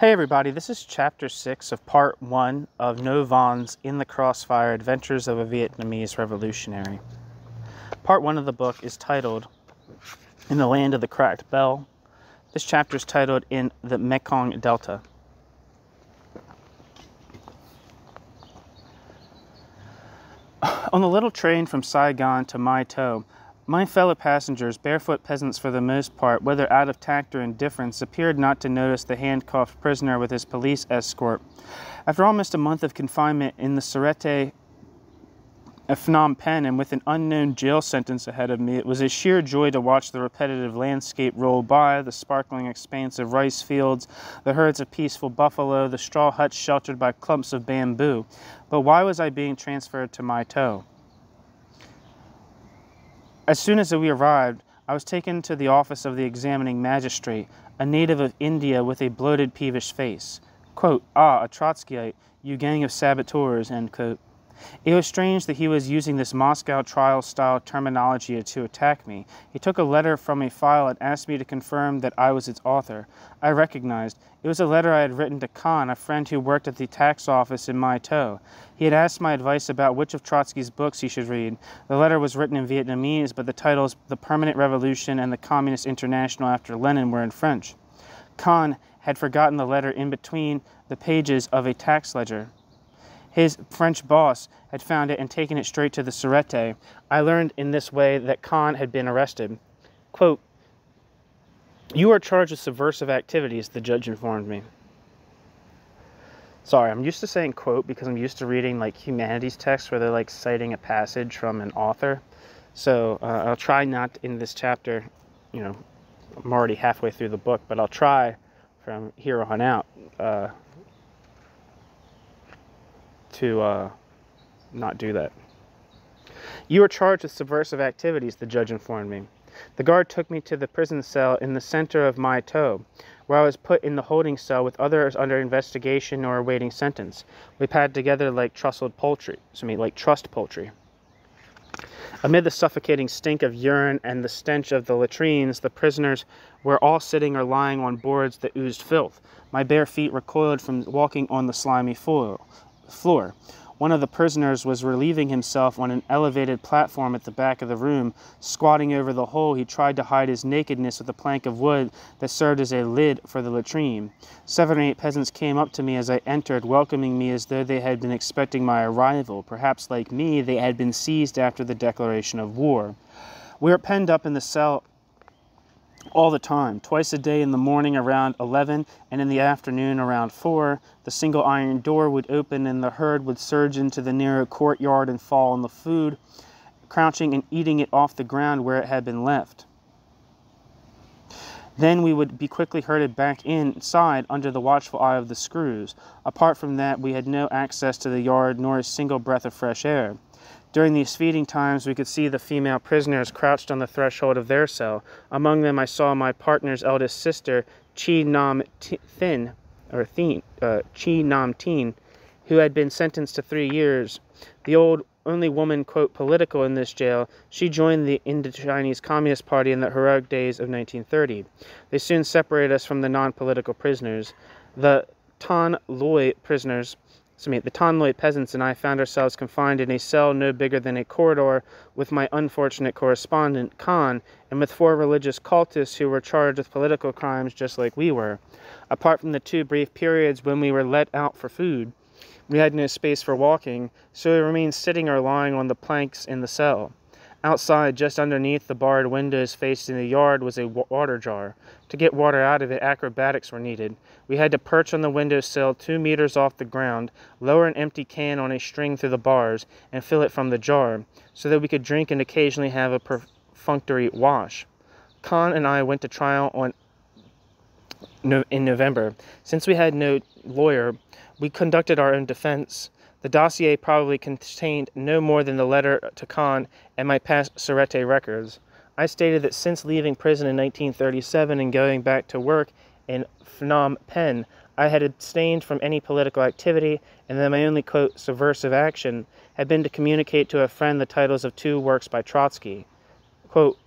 Hey everybody, this is Chapter 6 of Part 1 of Ngô Van's In the Crossfire, Adventures of a Vietnamese Revolutionary. Part 1 of the book is titled In the Land of the Cracked Bell. This chapter is titled In the Mekong Delta. On the little train from Saigon to Mai To, my fellow passengers, barefoot peasants for the most part, whether out of tact or indifference, appeared not to notice the handcuffed prisoner with his police escort. After almost a month of confinement in the Sûreté of Phnom Penh and with an unknown jail sentence ahead of me, it was a sheer joy to watch the repetitive landscape roll by, the sparkling expanse of rice fields, the herds of peaceful buffalo, the straw huts sheltered by clumps of bamboo. But why was I being transferred to Mai To? As soon as we arrived, I was taken to the office of the examining magistrate, a native of India with a bloated, peevish face. Quote, "Ah, a Trotskyite, you gang of saboteurs," end quote. It was strange that he was using this Moscow trial-style terminology to attack me. He took a letter from a file and asked me to confirm that I was its author. I recognized. It was a letter I had written to Khan, a friend who worked at the tax office in Mai To. He had asked my advice about which of Trotsky's books he should read. The letter was written in Vietnamese, but the titles The Permanent Revolution and The Communist International After Lenin were in French. Khan had forgotten the letter in between the pages of a tax ledger. His French boss had found it and taken it straight to the Sûreté. I learned in this way that Khan had been arrested. Quote, "You are charged with subversive activities," the judge informed me. Sorry, I'm used to saying quote because I'm used to reading like humanities texts where they're like citing a passage from an author. So I'll try not in this chapter, I'm already halfway through the book, but I'll try from here on out to not do that. "You are charged with subversive activities," the judge informed me. The guard took me to the prison cell in the center of Mai To, where I was put in the holding cell with others under investigation or awaiting sentence. We padded together like trust poultry. Amid the suffocating stink of urine and the stench of the latrines, the prisoners were all sitting or lying on boards that oozed filth. My bare feet recoiled from walking on the slimy floor. One of the prisoners was relieving himself on an elevated platform at the back of the room. Squatting over the hole, he tried to hide his nakedness with a plank of wood that served as a lid for the latrine. 7 or 8 peasants came up to me as I entered, welcoming me as though they had been expecting my arrival. Perhaps, like me, they had been seized after the declaration of war. We were penned up in the cell all the time, twice a day in the morning around 11 and in the afternoon around 4. The single iron door would open and the herd would surge into the narrow courtyard and fall on the food, crouching and eating it off the ground where it had been left. Then we would be quickly herded back inside under the watchful eye of the screws. Apart from that, we had no access to the yard nor a single breath of fresh air. During these feeding times, we could see the female prisoners crouched on the threshold of their cell. Among them, I saw my partner's eldest sister, Chi Nam Tin, who had been sentenced to 3 years. The only woman, quote, political in this jail, she joined the Indochinese Communist Party in the heroic days of 1930. They soon separated us from the non-political prisoners. The Tan Loi peasants and I found ourselves confined in a cell no bigger than a corridor with my unfortunate correspondent, Khan, and with 4 religious cultists who were charged with political crimes just like we were. Apart from the 2 brief periods when we were let out for food, we had no space for walking, so we remained sitting or lying on the planks in the cell. Outside, just underneath the barred windows facing the yard, was a water jar. To get water out of it, acrobatics were needed. We had to perch on the windowsill 2 meters off the ground, lower an empty can on a string through the bars, and fill it from the jar, so that we could drink and occasionally have a perfunctory wash. Khan and I went to trial in November. Since we had no lawyer, we conducted our own defense. The dossier probably contained no more than the letter to Khan and my past Sûreté records. I stated that since leaving prison in 1937 and going back to work in Phnom Penh, I had abstained from any political activity, and that my only, quote, subversive action had been to communicate to a friend the titles of 2 works by Trotsky. Quote,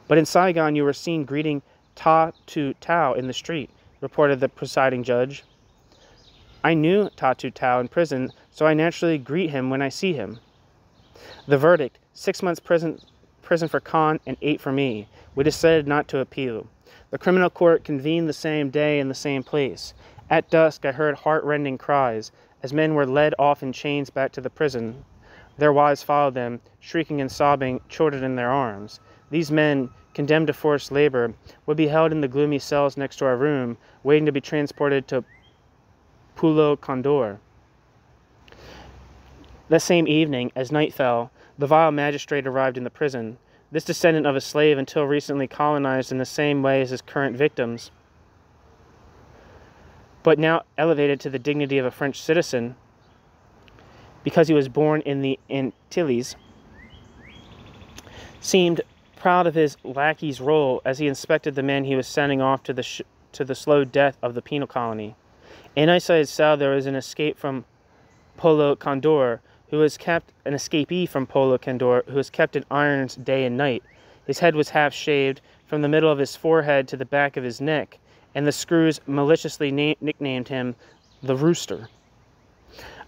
but in Saigon you were seen greeting Ta Tu Tao in the street. reported the presiding judge. I knew Tatu Tau in prison, so I naturally greet him when I see him. The verdict, 6 months prison for Khan and 8 for me. We decided not to appeal. The criminal court convened the same day in the same place. At dusk I heard heart-rending cries, as men were led off in chains back to the prison. Their wives followed them, shrieking and sobbing, children in their arms. These men, condemned to forced labor, would be held in the gloomy cells next to our room, waiting to be transported to Pulo Condor. That same evening, as night fell, the vile magistrate arrived in the prison, this descendant of a slave until recently colonized in the same way as his current victims, but now elevated to the dignity of a French citizen because he was born in the Antilles, seemed proud of his lackey's role as he inspected the men he was sending off to the slow death of the penal colony. In an isolated cell there was an escapee from Pulo Condor, who was kept in irons day and night. His head was half shaved from the middle of his forehead to the back of his neck, and the screws maliciously nicknamed him the Rooster.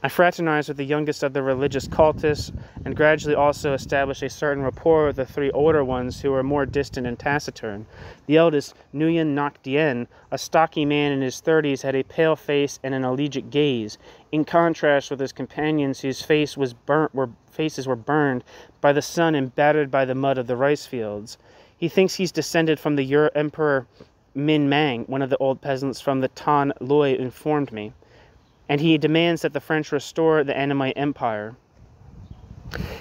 I fraternized with the youngest of the religious cultists, and gradually also established a certain rapport with the 3 older ones who were more distant and taciturn. The eldest, Nguyen Ngoc Dien, a stocky man in his 30s, had a pale face and an elegiac gaze, in contrast with his companions whose faces were burned by the sun and battered by the mud of the rice fields. He thinks he's descended from the Emperor Minh Mang, one of the old peasants from the Tan Loi informed me, and he demands that the French restore the Annamite Empire.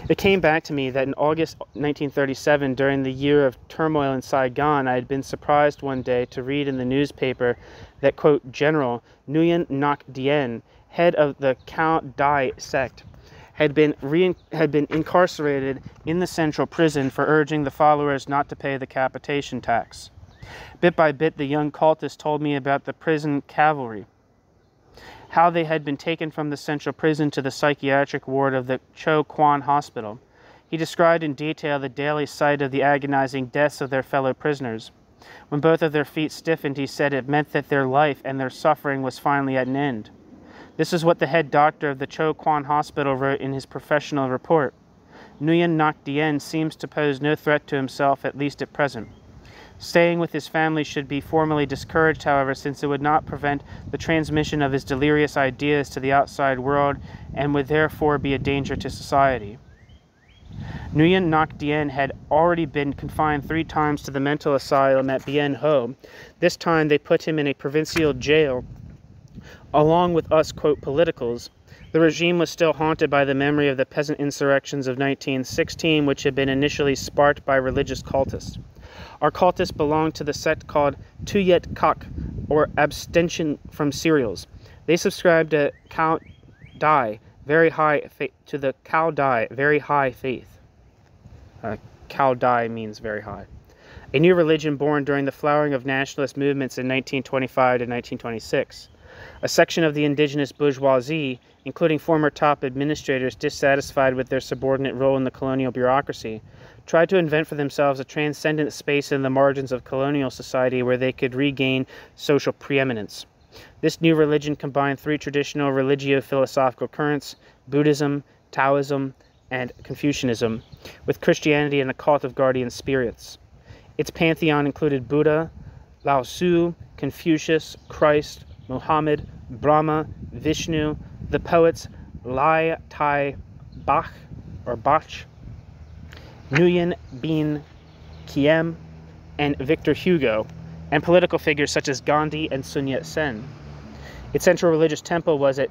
It came back to me that in August 1937, during the year of turmoil in Saigon, I had been surprised one day to read in the newspaper that, quote, General Nguyen Ngoc Dien, head of the Cao Dai sect, had been incarcerated in the central prison for urging the followers not to pay the capitation tax. Bit by bit, the young cultist told me about the prison cavalry, how they had been taken from the central prison to the psychiatric ward of the Cho Quan Hospital. He described in detail the daily sight of the agonizing deaths of their fellow prisoners. When both of their feet stiffened, he said it meant that their life and their suffering was finally at an end. This is what the head doctor of the Cho Quan Hospital wrote in his professional report. Nguyen Ngoc Dien seems to pose no threat to himself, at least at present. Staying with his family should be formally discouraged, however, since it would not prevent the transmission of his delirious ideas to the outside world and would therefore be a danger to society. Nguyen Ngoc Dien had already been confined 3 times to the mental asylum at Bien Ho. This time they put him in a provincial jail, along with us, quote, politicals. The regime was still haunted by the memory of the peasant insurrections of 1916, which had been initially sparked by religious cultists. Our cultists belonged to the sect called Tuyet Kak, or abstention from cereals. They subscribed to Cao Dai, very high faith. Cao Dai means very high. A new religion born during the flowering of nationalist movements in 1925 to 1926. A section of the indigenous bourgeoisie, including former top administrators dissatisfied with their subordinate role in the colonial bureaucracy, tried to invent for themselves a transcendent space in the margins of colonial society where they could regain social preeminence. This new religion combined 3 traditional religio-philosophical currents, Buddhism, Taoism, and Confucianism, with Christianity and a cult of guardian spirits. Its pantheon included Buddha, Lao Tzu, Confucius, Christ, Muhammad, Brahma, Vishnu, the poets Lai Tai Bach, Nguyen Bien Kiem, and Victor Hugo, and political figures such as Gandhi and Sun Yat-sen. Its central religious temple was at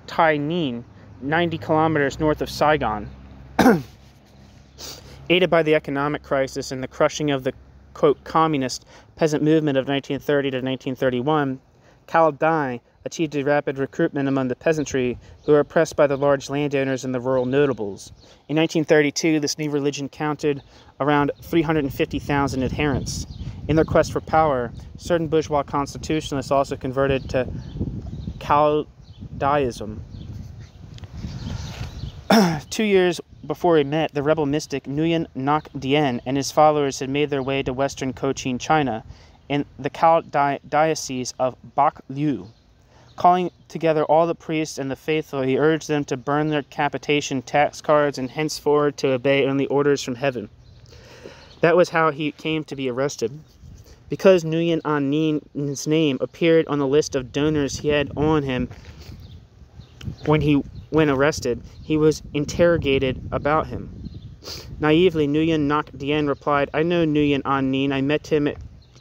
Tai Ninh, 90 kilometers north of Saigon. Aided by the economic crisis and the crushing of the, quote, communist peasant movement of 1930 to 1931, Cao Dai achieved a rapid recruitment among the peasantry, who were oppressed by the large landowners and the rural notables. In 1932, this new religion counted around 350,000 adherents. In their quest for power, certain bourgeois constitutionalists also converted to Cao Daism. 2 years before he met, the rebel mystic Nguyen Ngoc Dien and his followers had made their way to western Cochin, China. in the diocese of Bach Liu. Calling together all the priests and the faithful, he urged them to burn their capitation tax cards and henceforward to obey only orders from heaven. That was how he came to be arrested. Because Nguyen An Nin's name appeared on the list of donors he had on him when arrested, he was interrogated about him. Naively, Nguyen Ngoc Dien replied, "I know Nguyen An Nin. I met him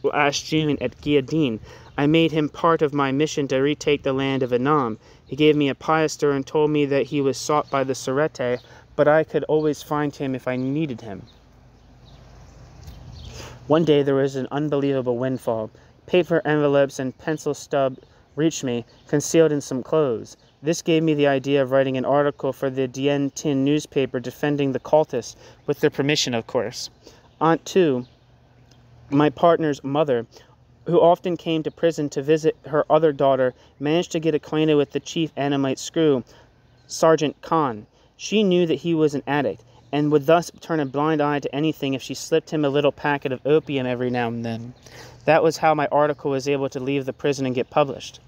last June at Gia Dinh. I made him part of my mission to retake the land of Annam. He gave me a piaster and told me that he was sought by the Surete, but I could always find him if I needed him." One day there was an unbelievable windfall. Paper envelopes and pencil stub reached me, concealed in some clothes. This gave me the idea of writing an article for the Dien Tin newspaper defending the cultists, with their permission, of course. Aunt Tu, my partner's mother, who often came to prison to visit her other daughter, managed to get acquainted with the chief Annamite screw, Sergeant Khan. She knew that he was an addict, and would thus turn a blind eye to anything if she slipped him a little packet of opium every now and then. That was how my article was able to leave the prison and get published.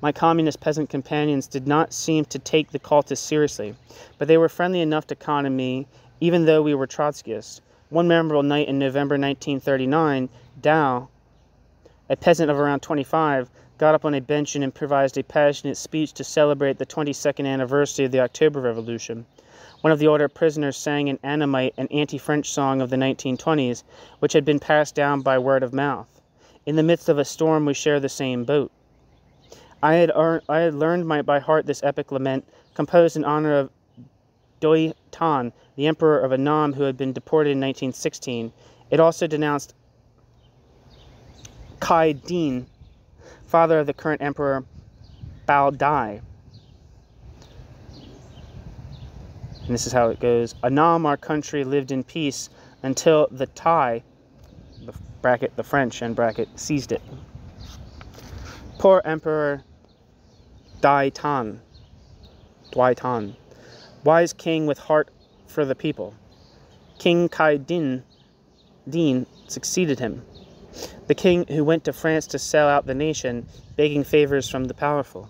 My communist peasant companions did not seem to take the cultists seriously, but they were friendly enough to Khan and me, even though we were Trotskyists. One memorable night in November 1939, Dao, a peasant of around 25, got up on a bench and improvised a passionate speech to celebrate the 22nd anniversary of the October Revolution. One of the older prisoners sang in Annamite an anti-French song of the 1920s, which had been passed down by word of mouth. In the midst of a storm, we shared the same boat. I had learned by heart this epic lament, composed in honor of Doi Tan, the emperor of Annam, who had been deported in 1916. It also denounced Kai Din, father of the current emperor Bao Dai. And this is how it goes. Annam, our country, lived in peace until the Thai, bracket the French, and bracket, seized it. Poor Emperor Dai Tan, wise king with heart for the people. King Kai Din succeeded him, the king who went to France to sell out the nation, begging favors from the powerful.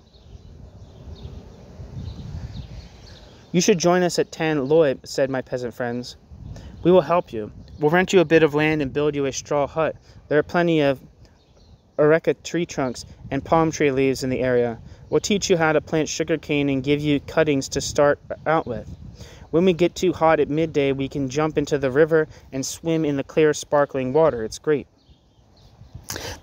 "You should join us at Tan Loi," said my peasant friends. "We will help you. We'll rent you a bit of land and build you a straw hut. There are plenty of areca tree trunks and palm tree leaves in the area. We'll teach you how to plant sugarcane and give you cuttings to start out with. When we get too hot at midday, we can jump into the river and swim in the clear, sparkling water. It's great."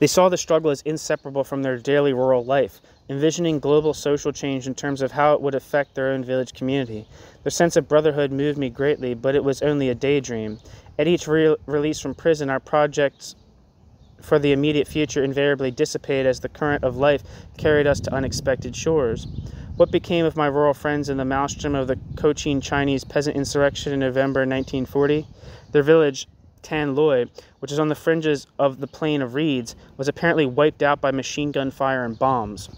They saw the struggle as inseparable from their daily rural life, envisioning global social change in terms of how it would affect their own village community. Their sense of brotherhood moved me greatly, but it was only a daydream. At each release from prison, our projects for the immediate future invariably dissipated as the current of life carried us to unexpected shores. What became of my rural friends in the maelstrom of the Cochin Chinese peasant insurrection in November 1940? Their village, Tan Loi, which is on the fringes of the plain of reeds, was apparently wiped out by machine gun fire and bombs.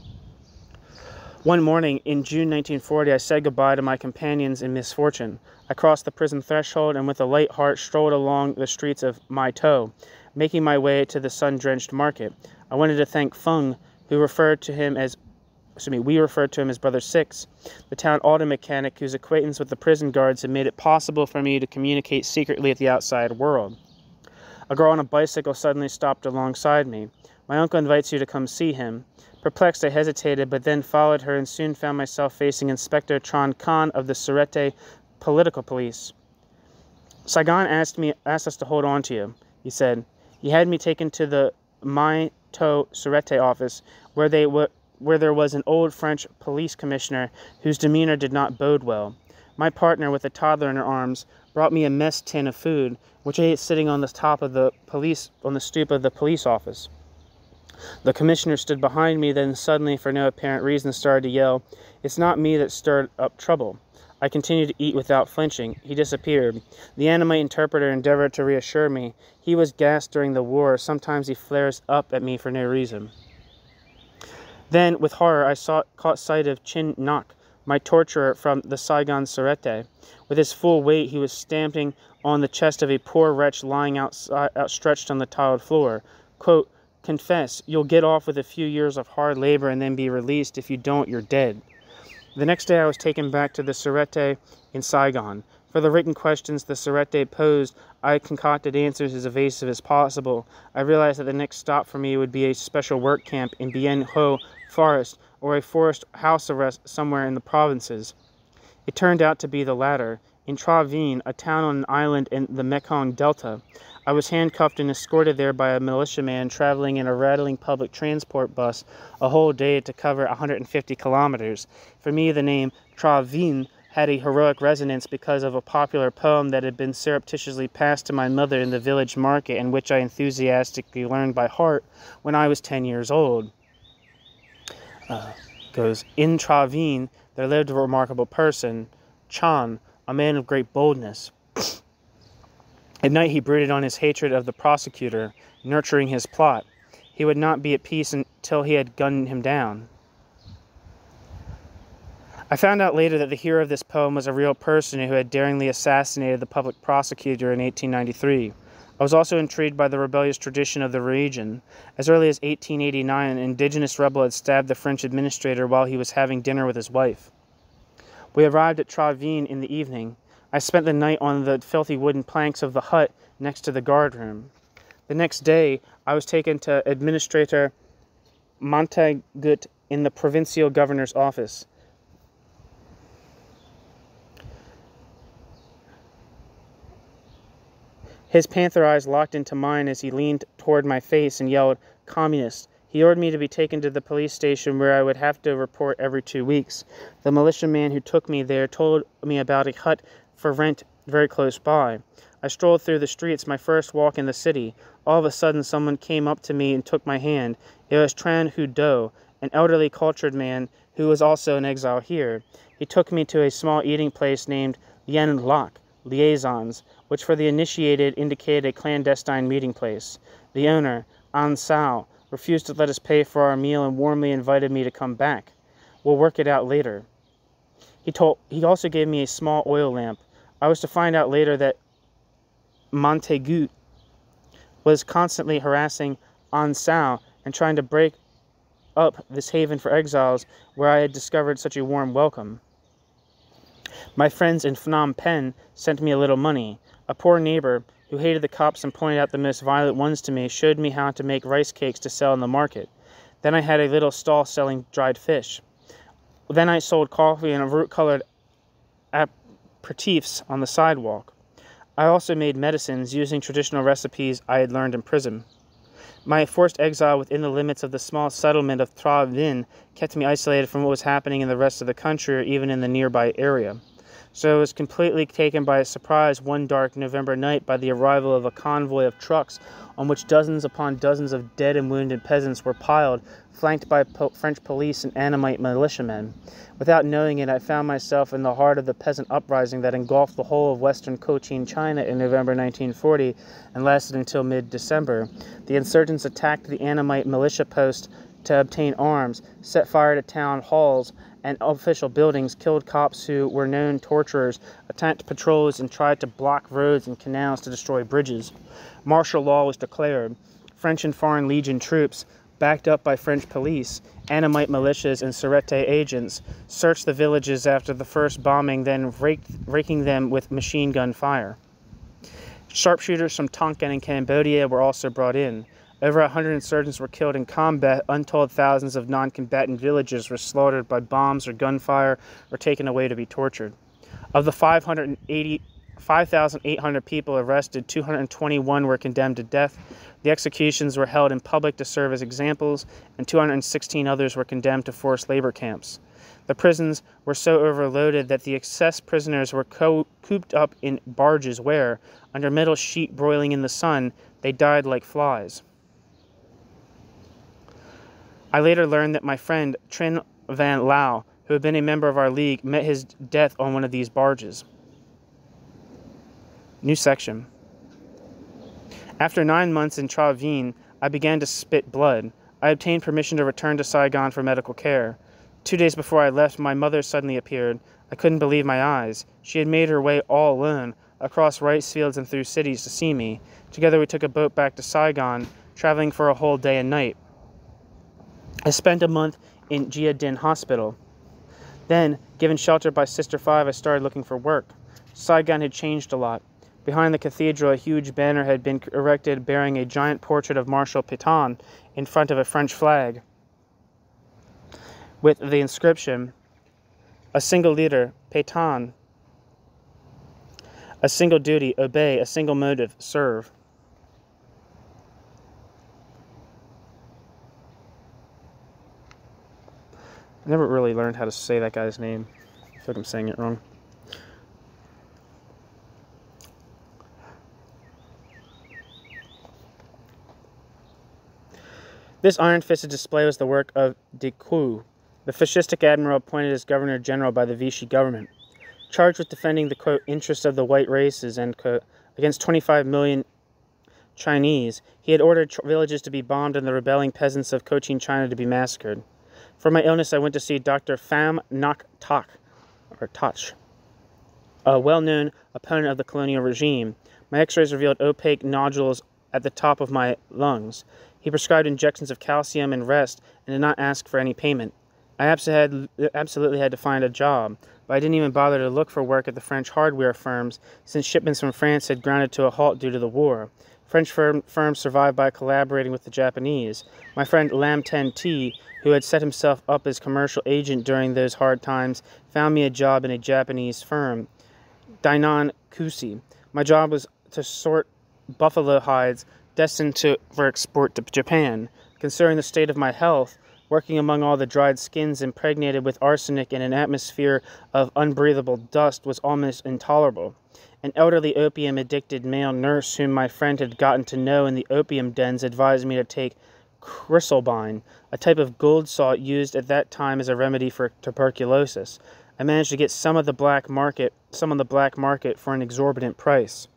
One morning in June 1940, I said goodbye to my companions in misfortune. I crossed the prison threshold and with a light heart strolled along the streets of Mai To, making my way to the sun-drenched market. I wanted to thank Feng, we referred to him as Brother Six, the town auto mechanic whose acquaintance with the prison guards had made it possible for me to communicate secretly with the outside world. A girl on a bicycle suddenly stopped alongside me. "My uncle invites you to come see him." Perplexed, I hesitated, but then followed her and soon found myself facing Inspector Tran Khan of the Surete Political Police. "Saigon asked us to hold on to you," he said. He had me taken to the Mai To Surete office, where there was an old French police commissioner whose demeanor did not bode well. My partner, with a toddler in her arms, brought me a mess tin of food, which I ate sitting on the stoop of the police office. The commissioner stood behind me, then suddenly, for no apparent reason, started to yell, "It's not me that stirred up trouble." I continued to eat without flinching. He disappeared. The Annamite interpreter endeavored to reassure me. He was gassed during the war. Sometimes he flares up at me for no reason. Then, with horror, I caught sight of Chin Nok, my torturer from the Saigon Surete. With his full weight, he was stamping on the chest of a poor wretch lying outstretched on the tiled floor. Quote, confess, you'll get off with a few years of hard labor and then be released. If you don't, you're dead. The next day I was taken back to the Sûreté in Saigon. For the written questions the Sûreté posed, I concocted answers as evasive as possible. I realized that the next stop for me would be a special work camp in Bien Ho Forest or a forest house arrest somewhere in the provinces. It turned out to be the latter. In Tra Vien, a town on an island in the Mekong Delta, I was handcuffed and escorted there by a militiaman traveling in a rattling public transport bus a whole day to cover 150 kilometers. For me, the name Tra Vien had a heroic resonance because of a popular poem that had been surreptitiously passed to my mother in the village market and which I enthusiastically learned by heart when I was 10 years old. Goes, in Tra Vien there lived a remarkable person, Chan, a man of great boldness. At night he brooded on his hatred of the prosecutor, nurturing his plot. He would not be at peace until he had gunned him down. I found out later that the hero of this poem was a real person who had daringly assassinated the public prosecutor in 1893. I was also intrigued by the rebellious tradition of the region. As early as 1889, an indigenous rebel had stabbed the French administrator while he was having dinner with his wife. We arrived at Tra Vien in the evening. I spent the night on the filthy wooden planks of the hut next to the guardroom. The next day, I was taken to Administrator Montagut in the provincial governor's office. His panther eyes locked into mine as he leaned toward my face and yelled, "Communist." He ordered me to be taken to the police station where I would have to report every 2 weeks. The militiaman who took me there told me about a hut for rent very close by. I strolled through the streets, my first walk in the city. All of a sudden someone came up to me and took my hand. It was Tran Hu Do, an elderly cultured man who was also an exile here. He took me to a small eating place named Yen Lak, Liaisons, which for the initiated indicated a clandestine meeting place. The owner, An Sao, refused to let us pay for our meal and warmly invited me to come back. We'll work it out later. He also gave me a small oil lamp. I was to find out later that Montagut was constantly harassing An Sao and trying to break up this haven for exiles where I had discovered such a warm welcome. My friends in Phnom Penh sent me a little money. A poor neighbor, who hated the cops and pointed out the most violent ones to me, showed me how to make rice cakes to sell in the market. Then I had a little stall selling dried fish. Then I sold coffee and root-colored aperitifs on the sidewalk. I also made medicines using traditional recipes I had learned in prison. My forced exile within the limits of the small settlement of Tra Vien kept me isolated from what was happening in the rest of the country or even in the nearby area. So I was completely taken by surprise one dark November night by the arrival of a convoy of trucks on which dozens upon dozens of dead and wounded peasants were piled, flanked by French police and Annamite militiamen. Without knowing it, I found myself in the heart of the peasant uprising that engulfed the whole of western Cochin, China in November 1940 and lasted until mid-December. The insurgents attacked the Annamite militia post to obtain arms, set fire to town halls and official buildings, killed cops who were known torturers, attacked patrols, and tried to block roads and canals to destroy bridges. Martial law was declared. French and Foreign Legion troops, backed up by French police, Annamite militias, and Sûreté agents, searched the villages after the first bombing, then raking them with machine gun fire. Sharpshooters from Tonkin and Cambodia were also brought in. Over 100 insurgents were killed in combat. Untold thousands of non-combatant villagers were slaughtered by bombs or gunfire or taken away to be tortured. Of the 5,800 people arrested, 221 were condemned to death. The executions were held in public to serve as examples, and 216 others were condemned to forced labor camps. The prisons were so overloaded that the excess prisoners were cooped up in barges where, under metal sheet broiling in the sun, they died like flies. I later learned that my friend Trinh Van Lao, who had been a member of our league, met his death on one of these barges. New section. After 9 months in Tra Vien, I began to spit blood. I obtained permission to return to Saigon for medical care. 2 days before I left, my mother suddenly appeared. I couldn't believe my eyes. She had made her way all alone, across rice fields and through cities to see me. Together we took a boat back to Saigon, traveling for a whole day and night. I spent a month in Gia Dinh Hospital. Then, given shelter by Sister Five, I started looking for work. Saigon had changed a lot. Behind the cathedral, a huge banner had been erected bearing a giant portrait of Marshal Pétain in front of a French flag, with the inscription, "A single leader, Pétain. A single duty, obey. A single motive, serve." I never really learned how to say that guy's name. I feel like I'm saying it wrong. This iron-fisted display was the work of de Queux, the fascistic admiral appointed as governor-general by the Vichy government. Charged with defending the, quote, interests of the white races, end quote, against 25 million Chinese, he had ordered villages to be bombed and the rebelling peasants of Cochin China to be massacred. For my illness, I went to see Dr. Pham Ngoc Toch, a well-known opponent of the colonial regime. My x-rays revealed opaque nodules at the top of my lungs. He prescribed injections of calcium and rest and did not ask for any payment. I absolutely had to find a job, but I didn't even bother to look for work at the French hardware firms since shipments from France had grounded to a halt due to the war. French firms survived by collaborating with the Japanese. My friend Lam Ten T, who had set himself up as commercial agent during those hard times, found me a job in a Japanese firm, Dainan Kusi. My job was to sort buffalo hides destined for export to Japan. Considering the state of my health, working among all the dried skins impregnated with arsenic in an atmosphere of unbreathable dust was almost intolerable. An elderly opium-addicted male nurse whom my friend had gotten to know in the opium dens advised me to take chrysolbine, a type of gold salt used at that time as a remedy for tuberculosis. I managed to get some on the black market for an exorbitant price.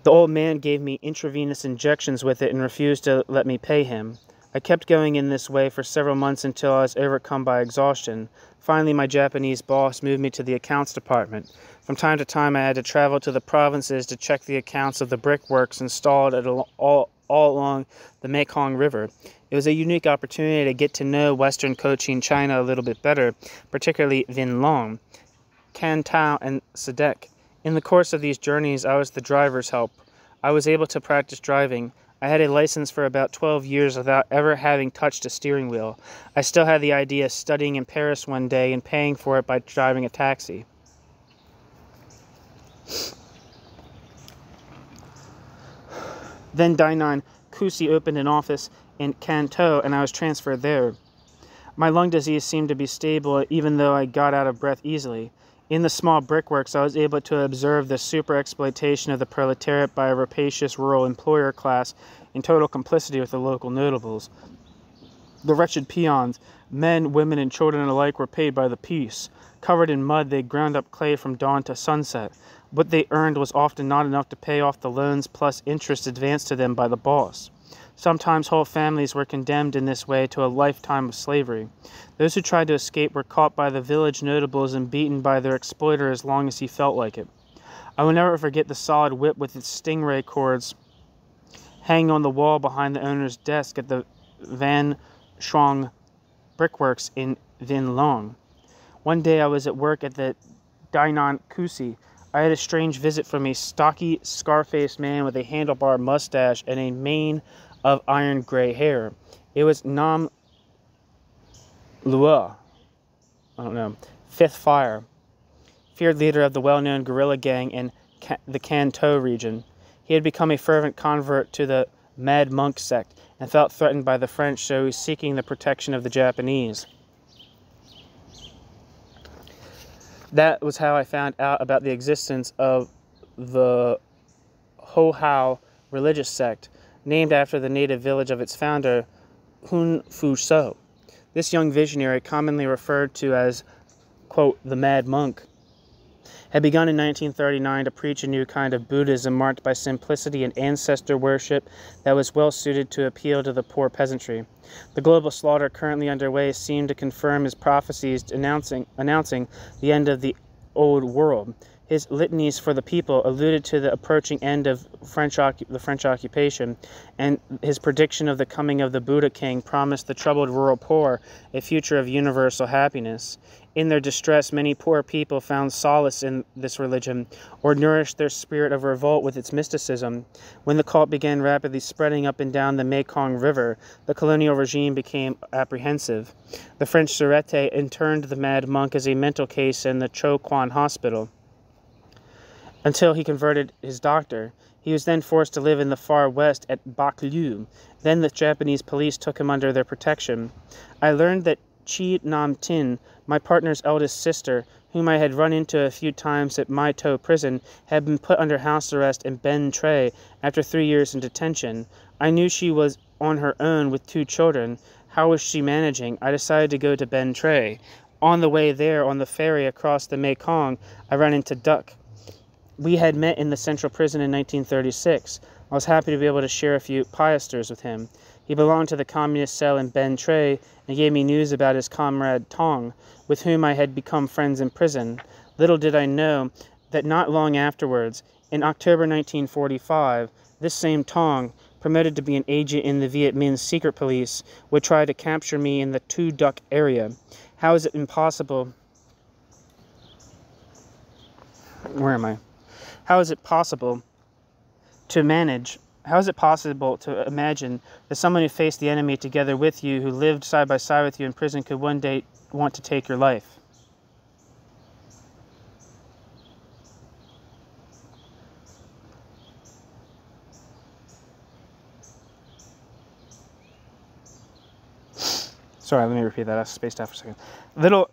The old man gave me intravenous injections with it and refused to let me pay him. I kept going in this way for several months until I was overcome by exhaustion. Finally, my Japanese boss moved me to the accounts department. From time to time, I had to travel to the provinces to check the accounts of the brickworks installed all along the Mekong River. It was a unique opportunity to get to know western Cochin China a little bit better, particularly Vinh Long, Can Tao, and Sadek. In the course of these journeys, I was the driver's help. I was able to practice driving. I had a license for about 12 years without ever having touched a steering wheel. I still had the idea of studying in Paris one day and paying for it by driving a taxi. Then Dainan Kusi opened an office in Kanto, and I was transferred there. My lung disease seemed to be stable, even though I got out of breath easily. In the small brickworks, I was able to observe the super-exploitation of the proletariat by a rapacious rural employer class in total complicity with the local notables. The wretched peons, men, women, and children alike, were paid by the piece. Covered in mud, they ground up clay from dawn to sunset. What they earned was often not enough to pay off the loans plus interest advanced to them by the boss. Sometimes whole families were condemned in this way to a lifetime of slavery. Those who tried to escape were caught by the village notables and beaten by their exploiter as long as he felt like it. I will never forget the solid whip with its stingray cords hanging on the wall behind the owner's desk at the Van Shuang brickworks in Vinh Long. One day I was at work at the Dainan Kusi. I had a strange visit from a stocky, scar-faced man with a handlebar mustache and a mane of iron gray hair. It was Nam Lua, Fifth Fire, feared leader of the well-known guerrilla gang in the Kanto region. He had become a fervent convert to the Mad Monk sect and felt threatened by the French, so he was seeking the protection of the Japanese. That was how I found out about the existence of the Ho Hao religious sect, named after the native village of its founder, Hun Fu So. This young visionary, commonly referred to as, quote, the Mad Monk, had begun in 1939 to preach a new kind of Buddhism marked by simplicity and ancestor worship that was well suited to appeal to the poor peasantry. The global slaughter currently underway seemed to confirm his prophecies announcing the end of the old world. His litanies for the people alluded to the approaching end of the French occupation, and his prediction of the coming of the Buddha King promised the troubled rural poor a future of universal happiness. In their distress, many poor people found solace in this religion, or nourished their spirit of revolt with its mysticism. When the cult began rapidly spreading up and down the Mekong River, the colonial regime became apprehensive. The French Sûreté interned the mad monk as a mental case in the Cho Quan Hospital until he converted his doctor. He was then forced to live in the far west at Bac Lieu. Then the Japanese police took him under their protection. I learned that Chi Nam Tin, my partner's eldest sister, whom I had run into a few times at Mai To prison, had been put under house arrest in Ben Tre after 3 years in detention. I knew she was on her own with 2 children. How was she managing? I decided to go to Ben Tre. On the way there, on the ferry across the Mekong, I ran into Duck. We had met in the central prison in 1936. I was happy to be able to share a few piasters with him. He belonged to the communist cell in Ben Tre and gave me news about his comrade Tong, with whom I had become friends in prison. Little did I know that not long afterwards, in October 1945, this same Tong, promoted to be an agent in the Vietnamese secret police, would try to capture me in the Tu Duc area. How is it impossible? Where am I? How is it possible to manage? How is it possible to imagine that someone who faced the enemy together with you, who lived side by side with you in prison, could one day want to take your life? Sorry, let me repeat that. I spaced out for a second. Little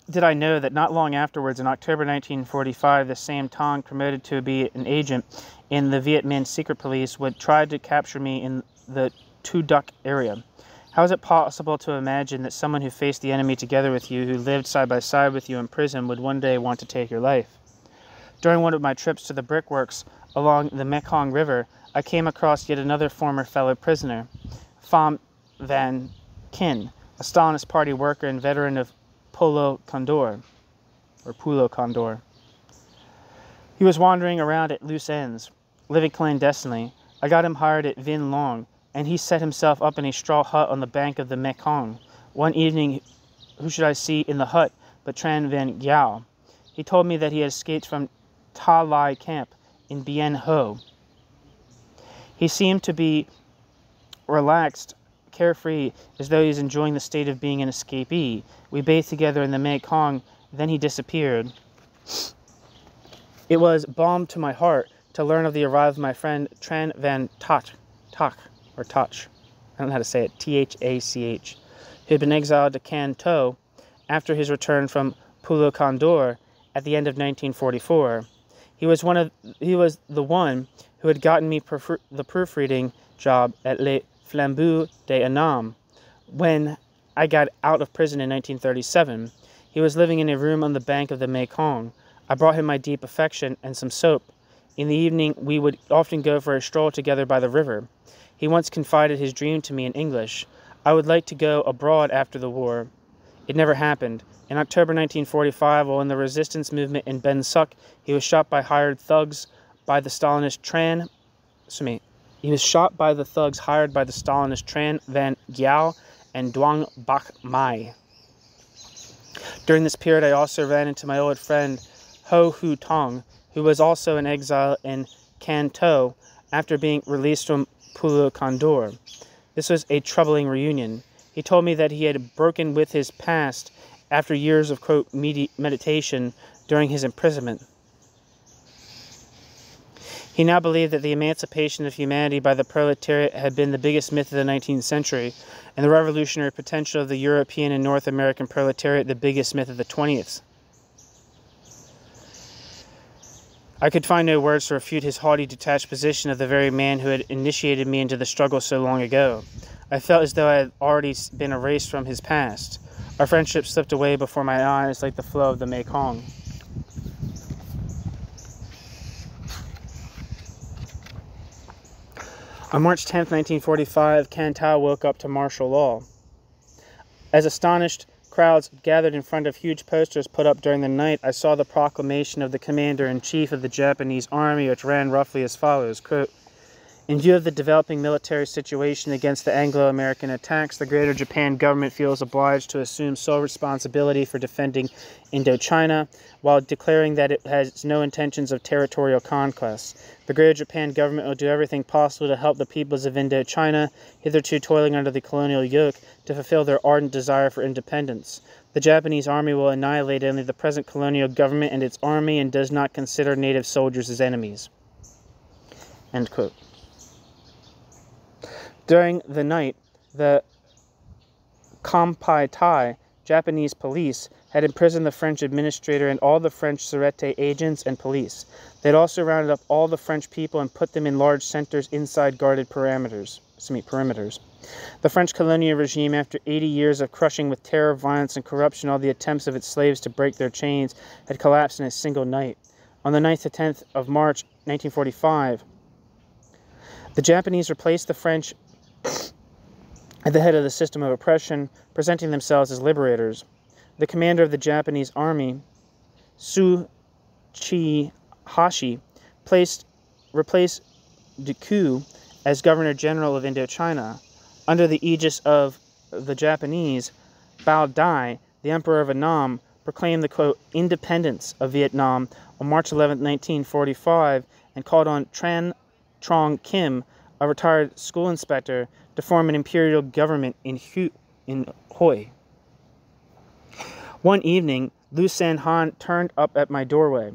did I know that not long afterwards, in October 1945, the same Tong, promoted to be an agent in the Vietnamese secret police, would try to capture me in the Tu Duc area. How is it possible to imagine that someone who faced the enemy together with you, who lived side by side with you in prison, would one day want to take your life? During one of my trips to the brickworks along the Mekong River, I came across yet another former fellow prisoner, Pham Van Kin, a Stalinist party worker and veteran of Pulo Condor. He was wandering around at loose ends, living clandestinely. I got him hired at Vinh Long, and he set himself up in a straw hut on the bank of the Mekong. One evening, who should I see in the hut but Tran Van Giao? He told me that he had escaped from Ta Lai camp in Bien Ho. He seemed to be relaxed, carefree, as though he was enjoying the state of being an escapee. We bathed together in the Mekong, then he disappeared. It was balm to my heart to learn of the arrival of my friend Tran Van Toch, I don't know how to say it, Thach, who had been exiled to Can Tho after his return from Pulo Condor at the end of 1944. He was the one who had gotten me the proofreading job at Les Flambeaux d'Annam when I got out of prison in 1937. He was living in a room on the bank of the Mekong. I brought him my deep affection and some soap. In the evening, we would often go for a stroll together by the river. He once confided his dream to me in English. I would like to go abroad after the war. It never happened. In October 1945, while in the resistance movement in Ben Suc, he was shot by hired thugs by the Stalinist He was shot by the thugs hired by the Stalinist Tran Van Giao and Duong Bach Mai. During this period, I also ran into my old friend Ho Hu Tong, who was also in exile in Can Tho after being released from Pulo Condor. This was a troubling reunion. He told me that he had broken with his past after years of, quote, meditation during his imprisonment. He now believed that the emancipation of humanity by the proletariat had been the biggest myth of the 19th century, and the revolutionary potential of the European and North American proletariat the biggest myth of the 20th. I could find no words to refute his haughty, detached position of the very man who had initiated me into the struggle so long ago. I felt as though I had already been erased from his past. Our friendship slipped away before my eyes like the flow of the Mekong. On March 10, 1945, Can Tho woke up to martial law. As astonished, Crowds gathered in front of huge posters put up during the night. I saw the proclamation of the commander-in-chief of the Japanese army, which ran roughly as follows, quote, "In view of the developing military situation against the Anglo-American attacks, the Greater Japan government feels obliged to assume sole responsibility for defending Indochina, while declaring that it has no intentions of territorial conquest. The Greater Japan government will do everything possible to help the peoples of Indochina, hitherto toiling under the colonial yoke, to fulfill their ardent desire for independence. The Japanese army will annihilate only the present colonial government and its army, and does not consider native soldiers as enemies." End quote. During the night, the Kempeitai Japanese police had imprisoned the French administrator and all the French Sûreté agents and police. They had also rounded up all the French people and put them in large centers inside guarded perimeters. The French colonial regime, after 80 years of crushing with terror, violence, and corruption all the attempts of its slaves to break their chains, had collapsed in a single night. On the 9th to 10th of March 1945, the Japanese replaced the French at the head of the system of oppression, presenting themselves as liberators. The commander of the Japanese army, Tsuchihashi, replaced Deku as Governor-General of Indochina. Under the aegis of the Japanese, Bao Dai, the Emperor of Annam, proclaimed the, quote, independence of Vietnam on March 11, 1945, and called on Tran Trong Kim, a retired school inspector, to form an imperial government in Hue. One evening, Liu San Han turned up at my doorway.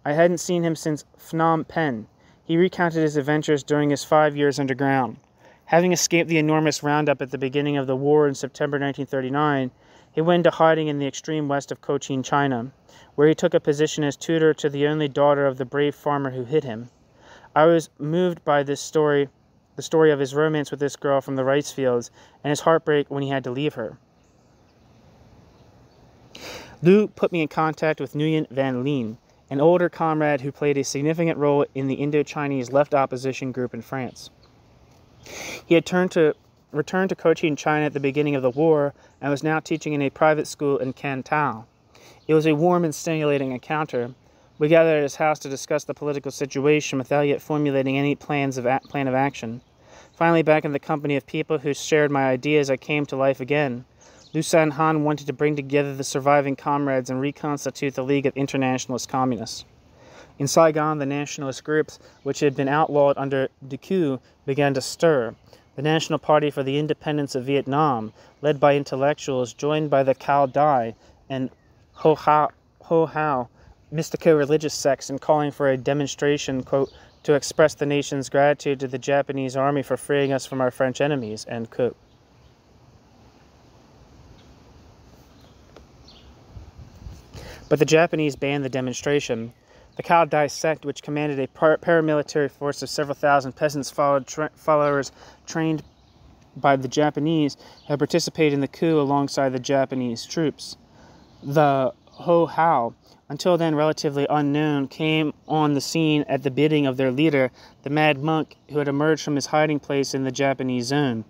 I hadn't seen him since Phnom Penh. He recounted his adventures during his 5 years underground. Having escaped the enormous roundup at the beginning of the war in September 1939, he went into hiding in the extreme west of Cochin, China, where he took a position as tutor to the only daughter of the brave farmer who hid him. I was moved by this story, the story of his romance with this girl from the rice fields, and his heartbreak when he had to leave her. Liu put me in contact with Nguyen Van Lien, an older comrade who played a significant role in the Indo-Chinese left opposition group in France. He had returned to Cochin, China at the beginning of the war, and was now teaching in a private school in Cantao. It was a warm and stimulating encounter. We gathered at his house to discuss the political situation without yet formulating any plan of action. Finally, back in the company of people who shared my ideas, I came to life again. Liu San Han wanted to bring together the surviving comrades and reconstitute the League of Internationalist Communists. In Saigon, the nationalist groups, which had been outlawed under Deku, began to stir. The National Party for the Independence of Vietnam, led by intellectuals, joined by the Cao Dai and Ho Hao, mystico-religious sects, in calling for a demonstration, quote, to express the nation's gratitude to the Japanese army for freeing us from our French enemies, end quote. But the Japanese banned the demonstration. The Cao Dai sect, which commanded a paramilitary force of several thousand peasants followers trained by the Japanese, had participated in the coup alongside the Japanese troops. The Ho Hao, until then relatively unknown, came on the scene at the bidding of their leader, the mad monk who had emerged from his hiding place in the Japanese zone.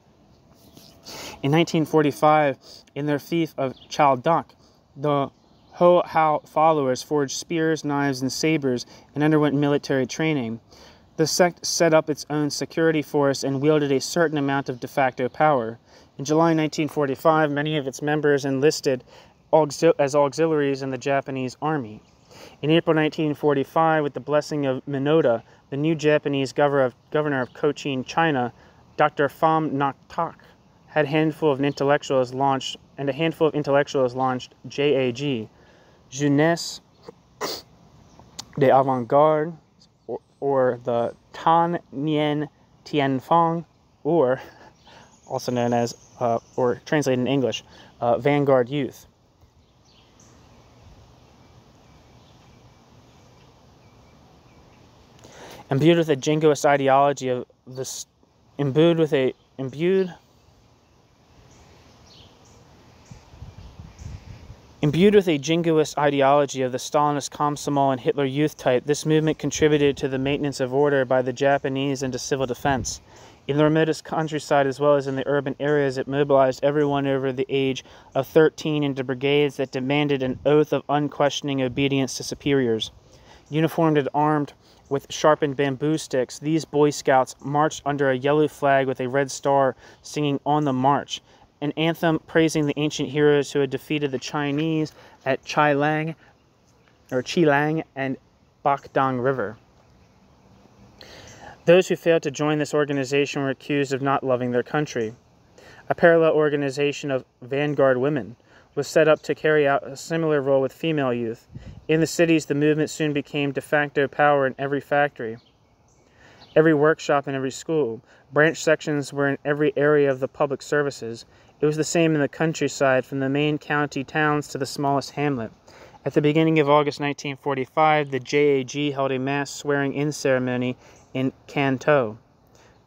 In 1945, in their fief of Chao Dak, the Ho Hao followers forged spears, knives, and sabers and underwent military training. The sect set up its own security force and wielded a certain amount of de facto power. In July 1945, many of its members enlisted as auxiliaries in the Japanese army. In April 1945, with the blessing of Minoda, the new Japanese governor of Cochin, China, Dr. Pham Ngoc Thach, a handful of intellectuals launched JAG, Jeunesse d'Avant-Garde, or the Tan Nien Tien Phong, or also known as, or translated in English, Vanguard Youth. Imbued with a jingoist ideology of the Stalinist Komsomol and Hitler Youth type, this movement contributed to the maintenance of order by the Japanese and to civil defense. In the remotest countryside as well as in the urban areas, it mobilized everyone over the age of 13 into brigades that demanded an oath of unquestioning obedience to superiors. Uniformed and armed with sharpened bamboo sticks, these Boy Scouts marched under a yellow flag with a red star, singing "On the March," an anthem praising the ancient heroes who had defeated the Chinese at Chilang and Bakdang River. Those who failed to join this organization were accused of not loving their country. A parallel organization of vanguard women was set up to carry out a similar role with female youth. In the cities, the movement soon became de facto power in every factory, every workshop, and every school. Branch sections were in every area of the public services. It was the same in the countryside, from the main county towns to the smallest hamlet. At the beginning of August 1945, the JAG held a mass swearing-in ceremony in Canton.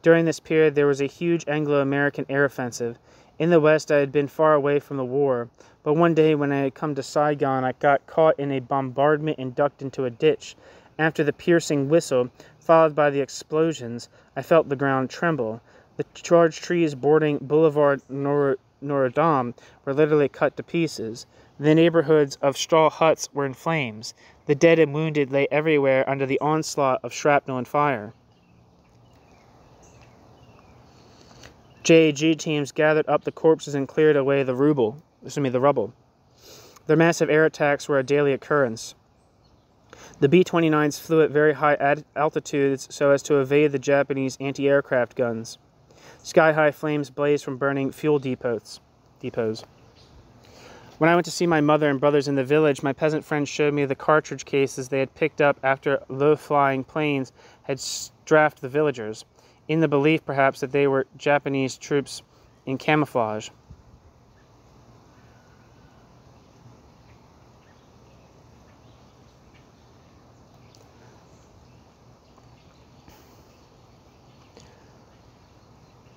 During this period, there was a huge Anglo-American air offensive. In the West, I had been far away from the war, but one day when I had come to Saigon, I got caught in a bombardment and ducked into a ditch. After the piercing whistle, followed by the explosions, I felt the ground tremble. The large trees bordering Boulevard Notre Dame were literally cut to pieces. The neighborhoods of straw huts were in flames. The dead and wounded lay everywhere under the onslaught of shrapnel and fire. JAG teams gathered up the corpses and cleared away the rubble. Their massive air attacks were a daily occurrence. The B-29s flew at very high altitudes so as to evade the Japanese anti-aircraft guns. Sky-high flames blazed from burning fuel depots. When I went to see my mother and brothers in the village, my peasant friends showed me the cartridge cases they had picked up after low-flying planes had strafed the villagers, in the belief, perhaps, that they were Japanese troops in camouflage.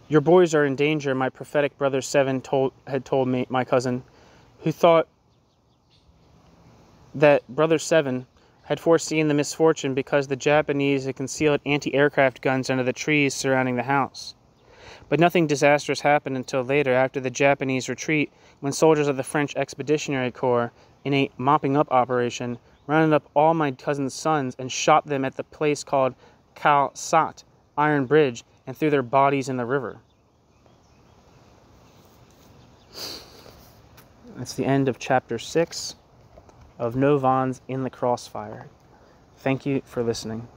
"Your boys are in danger," my prophetic brother Seven had told me, my cousin, who thought that brother Seven had foreseen the misfortune because the Japanese had concealed anti-aircraft guns under the trees surrounding the house. But nothing disastrous happened until later, after the Japanese retreat, when soldiers of the French Expeditionary Corps, in a mopping-up operation, rounded up all my cousin's sons and shot them at the place called Khao Sat, Iron Bridge, and threw their bodies in the river. That's the end of Chapter 6 of Ngô Van's In the Crossfire. Thank you for listening.